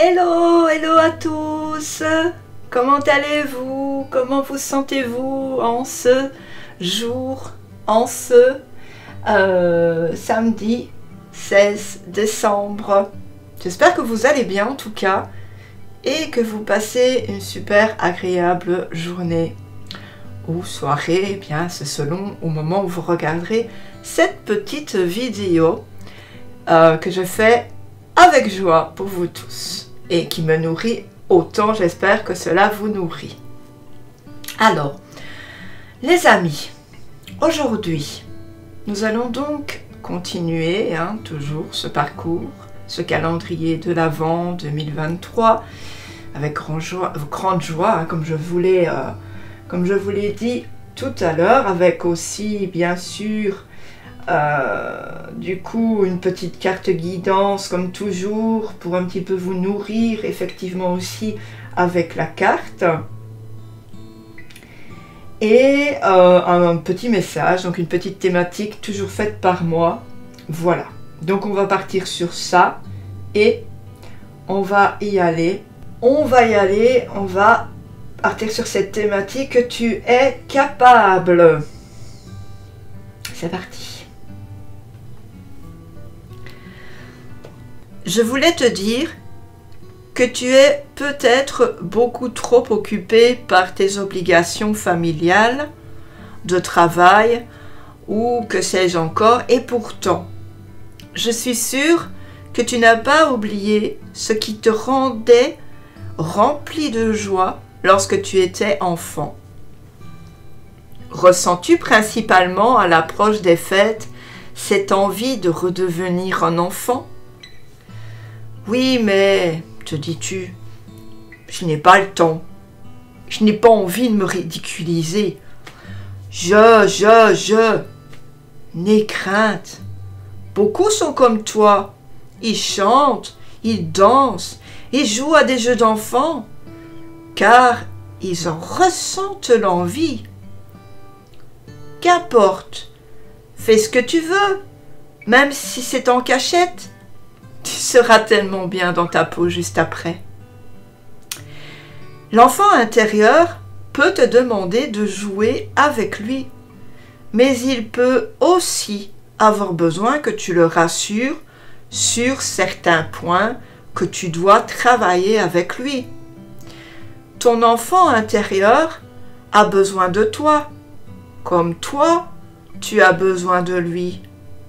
Hello, hello à tous. Comment allez-vous? Comment vous sentez-vous en ce jour, en ce samedi 16 décembre? J'espère que vous allez bien en tout cas et que vous passez une super agréable journée ou soirée, eh bien c'est selon au moment où vous regarderez cette petite vidéo que je fais avec joie pour vous tous et qui me nourrit autant, j'espère que cela vous nourrit. Alors, les amis, aujourd'hui, nous allons donc continuer toujours ce parcours, ce calendrier de l'Avent 2023 avec grande joie, comme je vous l'ai dit tout à l'heure, avec aussi bien sûr du coup une petite carte guidance comme toujours pour un petit peu vous nourrir effectivement aussi avec la carte et un petit message, donc une petite thématique toujours faite par moi. Voilà, donc on va partir sur ça et on va partir sur cette thématique que tu es capable. C'est parti. Je voulais te dire que tu es peut-être beaucoup trop occupé par tes obligations familiales, de travail ou que sais-je encore, et pourtant, je suis sûre que tu n'as pas oublié ce qui te rendait rempli de joie lorsque tu étais enfant. Ressens-tu principalement à l'approche des fêtes cette envie de redevenir un enfant? Oui, mais, te dis-tu, je n'ai pas le temps. Je n'ai pas envie de me ridiculiser. N'aie crainte. Beaucoup sont comme toi. Ils chantent, ils dansent, ils jouent à des jeux d'enfants, car ils en ressentent l'envie. Qu'importe, fais ce que tu veux, même si c'est en cachette. Tu seras tellement bien dans ta peau juste après. L'enfant intérieur peut te demander de jouer avec lui, mais il peut aussi avoir besoin que tu le rassures sur certains points que tu dois travailler avec lui. Ton enfant intérieur a besoin de toi, comme toi, tu as besoin de lui,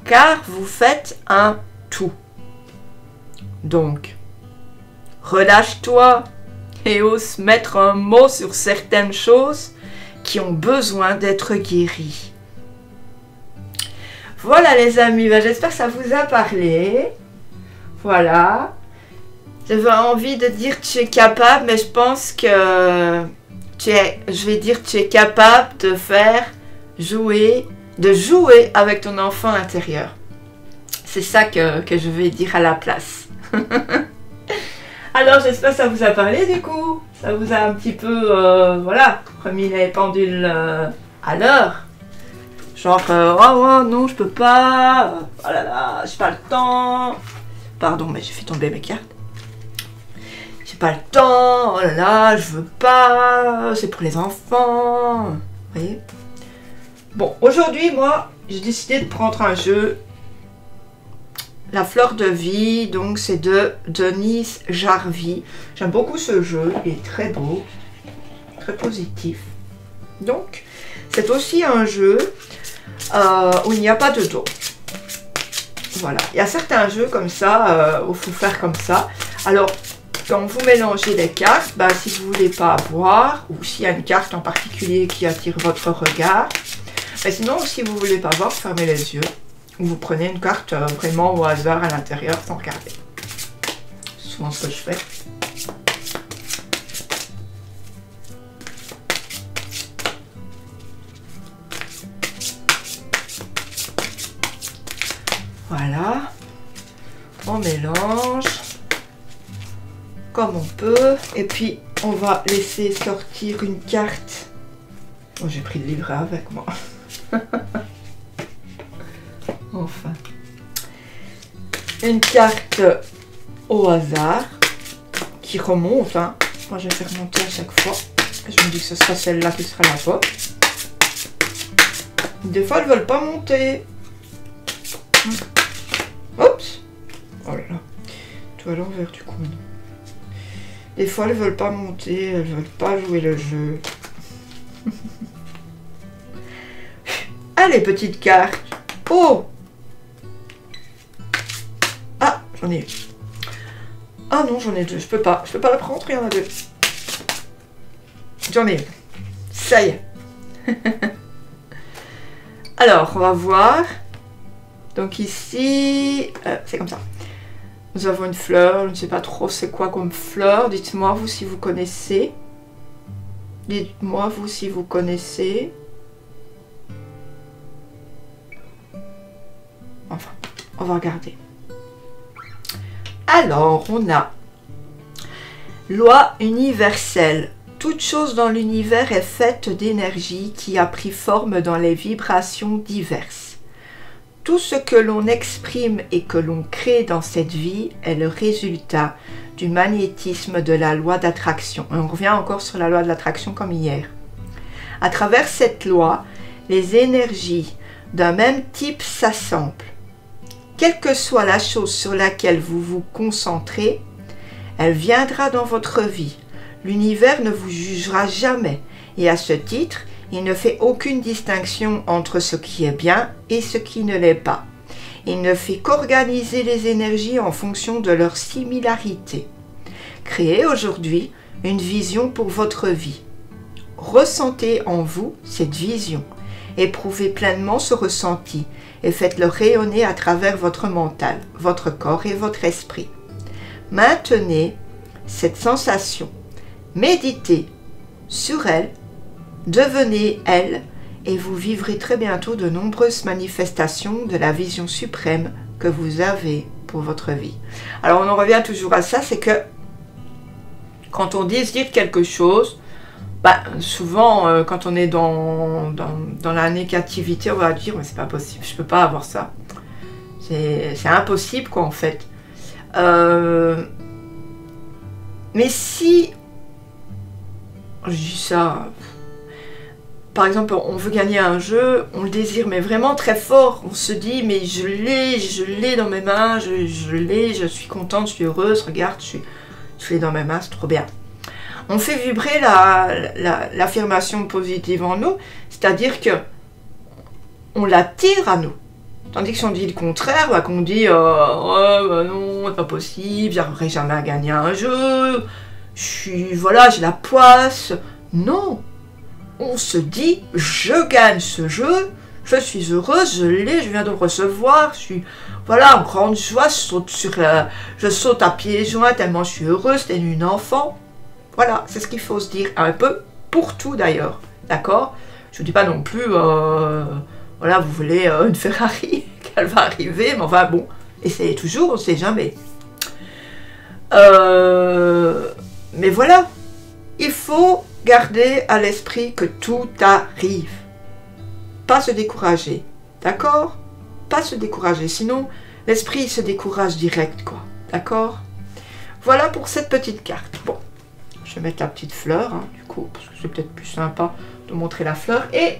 car vous faites un tout. Donc, relâche-toi et ose mettre un mot sur certaines choses qui ont besoin d'être guéries. Voilà les amis, j'espère que ça vous a parlé. Voilà. J'avais envie de dire que tu es capable, mais je pense que tu es capable de jouer avec ton enfant intérieur. C'est ça que je vais dire à la place. Alors j'espère que ça vous a parlé du coup. Ça vous a un petit peu, remis les pendules à l'heure. Genre, oh non, je peux pas. Oh là là, j'ai pas le temps. Pardon, mais j'ai fait tomber mes cartes. J'ai pas le temps. Oh là là, je veux pas. C'est pour les enfants. Vous voyez? Bon, aujourd'hui, moi, j'ai décidé de prendre un jeu. La fleur de vie, donc c'est de Denise Jarvie. J'aime beaucoup ce jeu, il est très beau, très positif. Donc, c'est aussi un jeu où il n'y a pas de dos. Voilà, il y a certains jeux comme ça, où il faut faire comme ça. Alors, quand vous mélangez les cartes, si vous ne voulez pas voir, ou s'il y a une carte en particulier qui attire votre regard, mais sinon, si vous ne voulez pas voir, fermez les yeux. Vous prenez une carte vraiment au hasard à l'intérieur sans regarder. C'est souvent ce que je fais. Voilà. On mélange comme on peut. Et puis, on va laisser sortir une carte. Oh, j'ai pris le livret avec moi. Enfin, une carte au hasard. qui remontent. Hein. Moi, je vais faire monter à chaque fois. Je me dis que ce sera celle-là qui sera la bonne. Des fois, elles ne veulent pas monter. Oups. Oh là là. Tout à l'envers du coup. Des fois, elles ne veulent pas monter. Elles ne veulent pas jouer le jeu. Allez, petite carte. Oh. Ah, j'en ai une. Ah non, j'en ai deux. Je peux pas la prendre. Il y en a deux. J'en ai une. Ça y est. Alors, on va voir. Donc ici, c'est comme ça. Nous avons une fleur. Je ne sais pas trop c'est quoi comme fleur. Dites-moi vous si vous connaissez. Dites-moi vous si vous connaissez. Enfin, on va regarder. Alors, on a loi universelle. Toute chose dans l'univers est faite d'énergie qui a pris forme dans les vibrations diverses. Tout ce que l'on exprime et que l'on crée dans cette vie est le résultat du magnétisme de la loi d'attraction. On revient encore sur la loi de l'attraction comme hier. À travers cette loi, les énergies d'un même type s'assemblent. Quelle que soit la chose sur laquelle vous vous concentrez, elle viendra dans votre vie. L'univers ne vous jugera jamais et à ce titre, il ne fait aucune distinction entre ce qui est bien et ce qui ne l'est pas. Il ne fait qu'organiser les énergies en fonction de leur similarité. Créez aujourd'hui une vision pour votre vie. Ressentez en vous cette vision. Éprouvez pleinement ce ressenti et faites-le rayonner à travers votre mental, votre corps et votre esprit. Maintenez cette sensation. Méditez sur elle, devenez elle et vous vivrez très bientôt de nombreuses manifestations de la vision suprême que vous avez pour votre vie. Alors on en revient toujours à ça, c'est que quand on désire quelque chose, souvent quand on est dans la négativité, on va dire mais c'est pas possible, je peux pas avoir ça. C'est impossible quoi en fait. Mais si je dis ça, par exemple, on veut gagner un jeu, on le désire, mais vraiment très fort. On se dit, mais je l'ai dans mes mains, je l'ai, je suis contente, je suis heureuse, regarde, je l'ai dans mes mains, c'est trop bien. On fait vibrer l'affirmation positive en nous, c'est-à-dire que on l'attire à nous. Tandis que si on dit le contraire, qu'on dit, ouais, non, c'est pas possible, j'arriverai jamais à gagner un jeu, j'ai la poisse. Non, on se dit, je gagne ce jeu, je suis heureuse, je l'ai, je viens de le recevoir, je suis, en grande joie, je saute à pieds joints tellement je suis heureuse, telle une enfant. Voilà, c'est ce qu'il faut se dire, un peu pour tout d'ailleurs, d'accord? Je vous dis pas non plus, vous voulez une Ferrari, qu'elle va arriver, mais enfin bon, essayez toujours, on ne sait jamais. Mais voilà, il faut garder à l'esprit que tout arrive. Pas se décourager, d'accord? Pas se décourager, sinon l'esprit se décourage direct, quoi. D'accord? Voilà pour cette petite carte. Bon, je vais mettre la petite fleur, hein, du coup, parce que c'est peut-être plus sympa de montrer la fleur. Et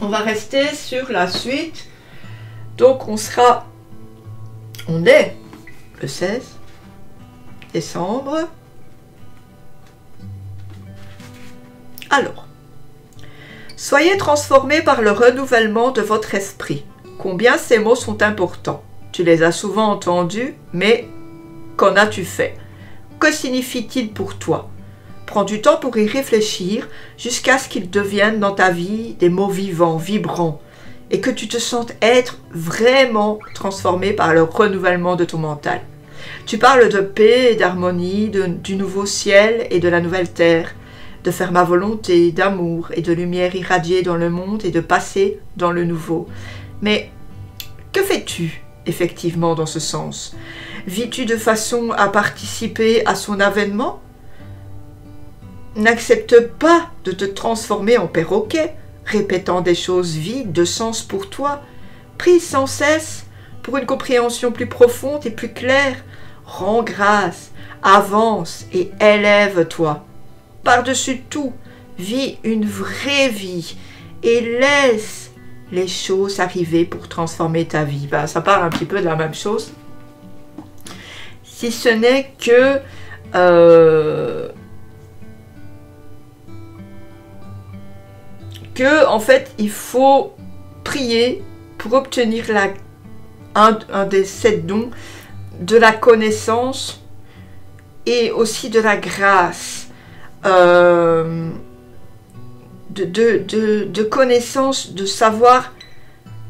on va rester sur la suite. Donc on est le 16 décembre. Alors, soyez transformés par le renouvellement de votre esprit. Combien ces mots sont importants. Tu les as souvent entendus, mais qu'en as-tu fait? Que signifie-t-il pour toi? Prends du temps pour y réfléchir jusqu'à ce qu'ils deviennent dans ta vie des mots vivants, vibrants, et que tu te sentes être vraiment transformé par le renouvellement de ton mental. Tu parles de paix et d'harmonie, du nouveau ciel et de la nouvelle terre, de faire ma volonté, d'amour et de lumière irradiée dans le monde et de passer dans le nouveau. Mais que fais-tu effectivement dans ce sens? Vis-tu de façon à participer à son avènement? N'accepte pas de te transformer en perroquet, répétant des choses vides de sens pour toi. Prie sans cesse pour une compréhension plus profonde et plus claire. Rends grâce, avance et élève-toi. Par-dessus tout, vis une vraie vie et laisse les choses arriver pour transformer ta vie. Ben, ça parle un petit peu de la même chose. Si ce n'est que en fait, il faut prier pour obtenir un des 7 dons, de la connaissance et aussi de la grâce, de connaissance, de savoir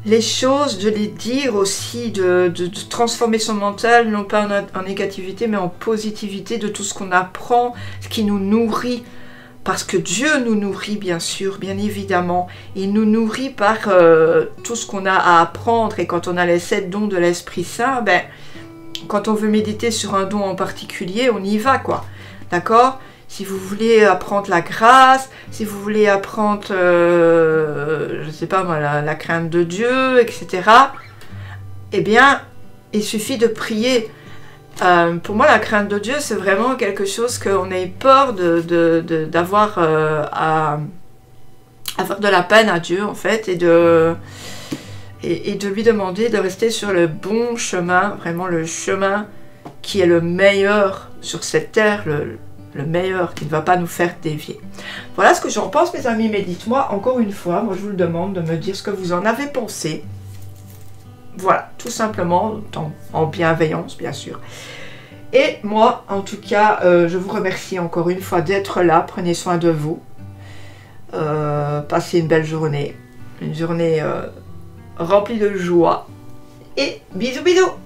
les choses, de les dire aussi, de transformer son mental, non pas en négativité, mais en positivité, de tout ce qu'on apprend, ce qui nous nourrit. Parce que Dieu nous nourrit, bien sûr, bien évidemment. Il nous nourrit par tout ce qu'on a à apprendre. Et quand on a les 7 dons de l'Esprit Saint, ben, quand on veut méditer sur un don en particulier, on y va, quoi. D'accord ? Si vous voulez apprendre la grâce, si vous voulez apprendre, je ne sais pas moi, la crainte de Dieu, etc., eh bien, il suffit de prier. Pour moi, la crainte de Dieu, c'est vraiment quelque chose qu'on ait peur d'avoir à faire de la peine à Dieu, en fait, et de lui demander de rester sur le bon chemin, vraiment le chemin qui est le meilleur sur cette terre, le meilleur, qui ne va pas nous faire dévier. Voilà ce que j'en pense, mes amis, mais dites-moi encore une fois, moi je vous le demande de me dire ce que vous en avez pensé. Voilà, tout simplement, en bienveillance, bien sûr. Et moi, en tout cas, je vous remercie encore une fois d'être là. Prenez soin de vous. Passez une belle journée. Une journée remplie de joie. Et bisous, bisous!